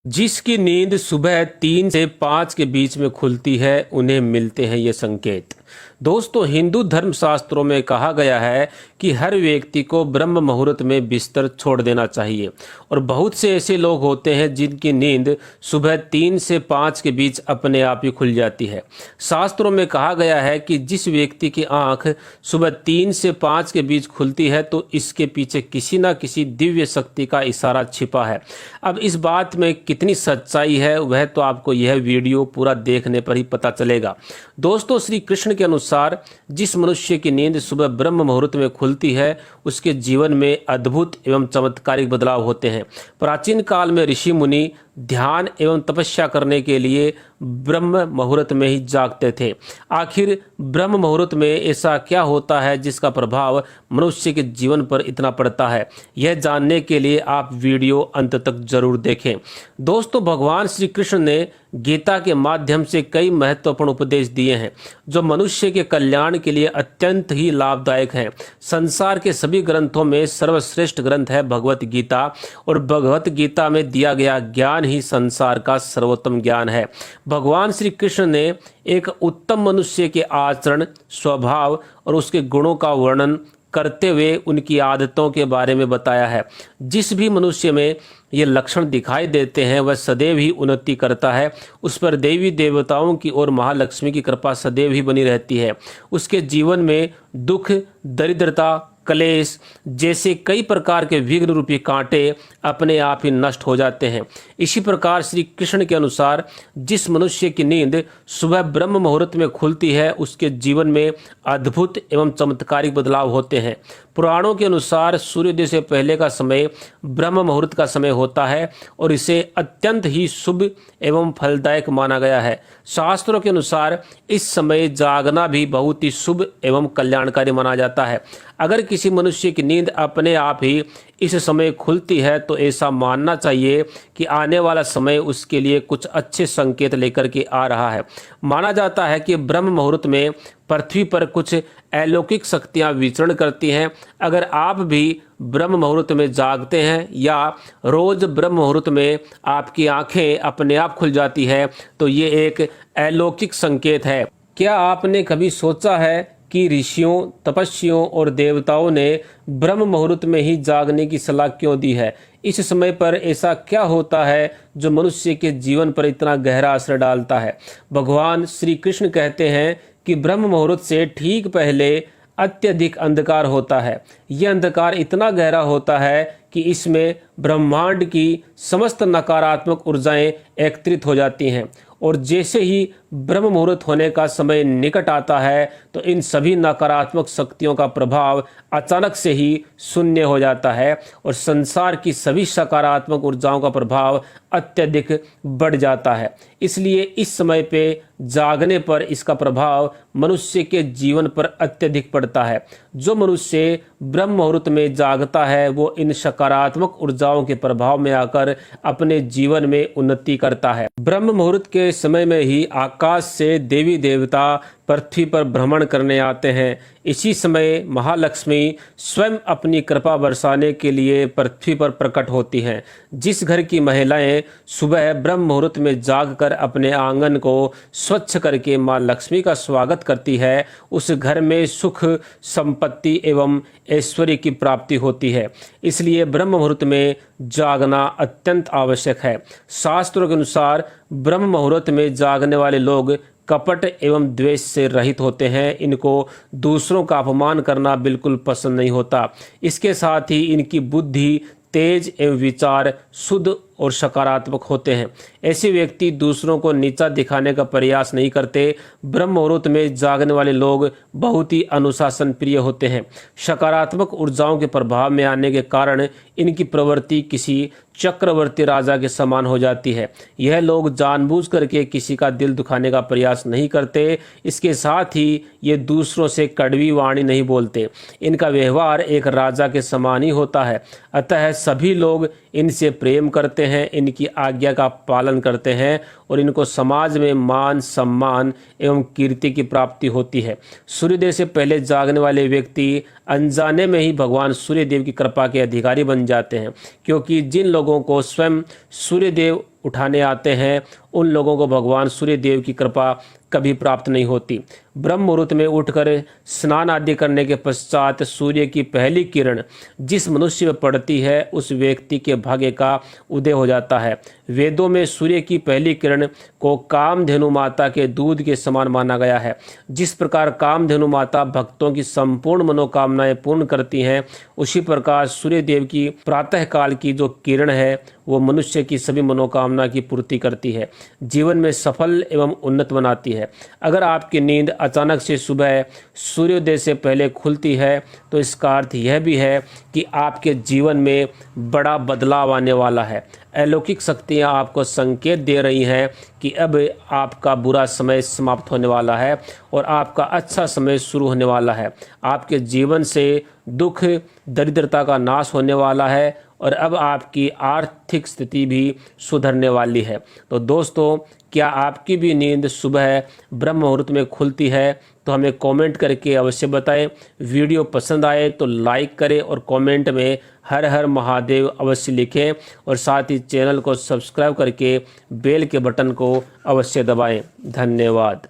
जिसकी नींद सुबह 3 से 5 के बीच में खुलती है उन्हें मिलते हैं ये संकेत। दोस्तों, हिंदू धर्म शास्त्रों में कहा गया है कि हर व्यक्ति को ब्रह्म मुहूर्त में बिस्तर छोड़ देना चाहिए और बहुत से ऐसे लोग होते हैं जिनकी नींद सुबह 3 से 5 के बीच अपने आप ही खुल जाती है। शास्त्रों में कहा गया है कि जिस व्यक्ति की आंख सुबह 3 से 5 के बीच खुलती है तो इसके पीछे किसी न किसी दिव्य शक्ति का इशारा छिपा है। अब इस बात में कितनी सच्चाई है वह तो आपको यह वीडियो पूरा देखने पर ही पता चलेगा। दोस्तों, श्री कृष्ण के अनुसार जिस मनुष्य की नींद सुबह ब्रह्म मुहूर्त में खुलती है उसके जीवन में अद्भुत एवं चमत्कारिक बदलाव होते हैं। प्राचीन काल में ऋषि मुनि ध्यान एवं तपस्या करने के लिए ब्रह्म मुहूर्त में ही जागते थे। आखिर ब्रह्म मुहूर्त में ऐसा क्या होता है जिसका प्रभाव मनुष्य के जीवन पर इतना पड़ता है? यह जानने के लिए आप वीडियो अंत तक जरूर देखें। दोस्तों, भगवान श्री कृष्ण ने गीता के माध्यम से कई महत्वपूर्ण उपदेश दिए हैं जो मनुष्य के कल्याण के लिए अत्यंत ही लाभदायक हैं। संसार के सभी ग्रंथों में सर्वश्रेष्ठ ग्रंथ है भगवत गीता और भगवत गीता में दिया गया ज्ञान ही संसार का सर्वोत्तम ज्ञान है। भगवान श्री कृष्ण ने एक उत्तम मनुष्य के आचरण, स्वभाव और उसके गुणों का वर्णन करते हुए उनकी आदतों के बारे में बताया है। जिस भी मनुष्य में ये लक्षण दिखाई देते हैं वह सदैव ही उन्नति करता है। उस पर देवी देवताओं की और महालक्ष्मी की कृपा सदैव ही बनी रहती है। उसके जीवन में दुख, दरिद्रता, क्लेश जैसे कई प्रकार के विघ्न रूपी कांटे अपने आप ही नष्ट हो जाते हैं। इसी प्रकार श्री कृष्ण के अनुसार जिस मनुष्य की नींद सुबह ब्रह्म मुहूर्त में खुलती है उसके जीवन में अद्भुत एवं चमत्कारिक बदलाव होते हैं। पुराणों के अनुसार सूर्योदय से पहले का समय ब्रह्म मुहूर्त का समय होता है और इसे अत्यंत ही शुभ एवं फलदायक माना गया है। शास्त्रों के अनुसार इस समय जागना भी बहुत ही शुभ एवं कल्याणकारी माना जाता है। अगर किसी मनुष्य की नींद अपने आप ही इस समय खुलती है तो ऐसा मानना चाहिए कि आने वाला समय उसके लिए कुछ अच्छे संकेत लेकर के आ रहा है। माना जाता है कि ब्रह्म मुहूर्त में पृथ्वी पर कुछ अलौकिक शक्तियां विचरण करती हैं। अगर आप भी ब्रह्म मुहूर्त में जागते हैं या रोज ब्रह्म मुहूर्त में आपकी आंखें अपने आप खुल जाती है तो ये एक अलौकिक संकेत है। क्या आपने कभी सोचा है कि ऋषियों, तपस्वियों और देवताओं ने ब्रह्म मुहूर्त में ही जागने की सलाह क्यों दी है? इस समय पर ऐसा क्या होता है जो मनुष्य के जीवन पर इतना गहरा असर डालता है? भगवान श्री कृष्ण कहते हैं कि ब्रह्म मुहूर्त से ठीक पहले अत्यधिक अंधकार होता है। यह अंधकार इतना गहरा होता है कि इसमें ब्रह्मांड की समस्त नकारात्मक ऊर्जाएं एकत्रित हो जाती हैं और जैसे ही ब्रह्म मुहूर्त होने का समय निकट आता है तो इन सभी नकारात्मक शक्तियों का प्रभाव अचानक से ही शून्य हो जाता है और संसार की सभी सकारात्मक ऊर्जाओं का प्रभाव अत्यधिक बढ़ जाता है। इसलिए इस समय पे जागने पर इसका प्रभाव मनुष्य के जीवन पर अत्यधिक पड़ता है। जो मनुष्य ब्रह्म मुहूर्त में जागता है वो इन सकारात्मक ऊर्जाओं के प्रभाव में आकर अपने जीवन में उन्नति करता है। ब्रह्म मुहूर्त के समय में ही आकाश से देवी देवता पृथ्वी पर भ्रमण करने आते हैं। इसी समय महालक्ष्मी स्वयं अपनी कृपा बरसाने के लिए पृथ्वी पर प्रकट होती हैं। जिस घर की महिलाएं सुबह ब्रह्म मुहूर्त में जागकर अपने आंगन को स्वच्छ करके मां लक्ष्मी का स्वागत करती है उस घर में सुख, संपत्ति एवं ऐश्वर्य की प्राप्ति होती है। इसलिए ब्रह्म मुहूर्त में जागना अत्यंत आवश्यक है। शास्त्रों के अनुसार ब्रह्म मुहूर्त में जागने वाले लोग कपट एवं द्वेष से रहित होते हैं। इनको दूसरों का अपमान करना बिल्कुल पसंद नहीं होता। इसके साथ ही इनकी बुद्धि तेज एवं विचार शुद्ध और सकारात्मक होते हैं। ऐसे व्यक्ति दूसरों को नीचा दिखाने का प्रयास नहीं करते। ब्रह्म मुहूर्त में जागने वाले लोग बहुत ही अनुशासन प्रिय होते हैं। सकारात्मक ऊर्जाओं के प्रभाव में आने के कारण इनकी प्रवृत्ति किसी चक्रवर्ती राजा के समान हो जाती है। यह लोग जानबूझ करके किसी का दिल दुखाने का प्रयास नहीं करते। इसके साथ ही ये दूसरों से कड़वी वाणी नहीं बोलते। इनका व्यवहार एक राजा के समान ही होता है। अतः सभी लोग इनसे प्रेम करते हैं, इनकी आज्ञा का पालन करते हैं और इनको समाज में मान, सम्मान एवं कीर्ति की प्राप्ति होती है। सूर्योदय से पहले जागने वाले व्यक्ति अनजाने में ही भगवान सूर्यदेव की कृपा के अधिकारी बन जाते हैं, क्योंकि जिन लोगों को स्वयं सूर्यदेव उठाने आते हैं उन लोगों को भगवान सूर्य देव की कृपा कभी प्राप्त नहीं होती। ब्रह्म मुहूर्त में उठकर स्नान आदि करने के पश्चात सूर्य की पहली किरण जिस मनुष्य पर पड़ती है उस व्यक्ति के भाग्य का उदय हो जाता है। वेदों में सूर्य की पहली किरण को कामधेनु माता के दूध के समान माना गया है। जिस प्रकार कामधेनु माता भक्तों की संपूर्ण मनोकामनाएं पूर्ण करती हैं, उसी प्रकार सूर्य देव की प्रातः काल की जो किरण है वो मनुष्य की सभी मनोकामना की पूर्ति करती है, जीवन में सफल एवं उन्नत बनाती है। अगर आपकी नींद अचानक से सुबह सूर्योदय से पहले खुलती है तो इसका अर्थ यह भी है कि आपके जीवन में बड़ा बदलाव आने वाला है। अलौकिक शक्तियाँ आपको संकेत दे रही हैं कि अब आपका बुरा समय समाप्त होने वाला है और आपका अच्छा समय शुरू होने वाला है। आपके जीवन से दुख दरिद्रता का नाश होने वाला है और अब आपकी आर्थिक स्थिति भी सुधरने वाली है। तो दोस्तों, क्या आपकी भी नींद सुबह ब्रह्म मुहूर्त में खुलती है? तो हमें कमेंट करके अवश्य बताएं। वीडियो पसंद आए तो लाइक करें और कमेंट में हर हर महादेव अवश्य लिखें और साथ ही चैनल को सब्सक्राइब करके बेल के बटन को अवश्य दबाएं। धन्यवाद।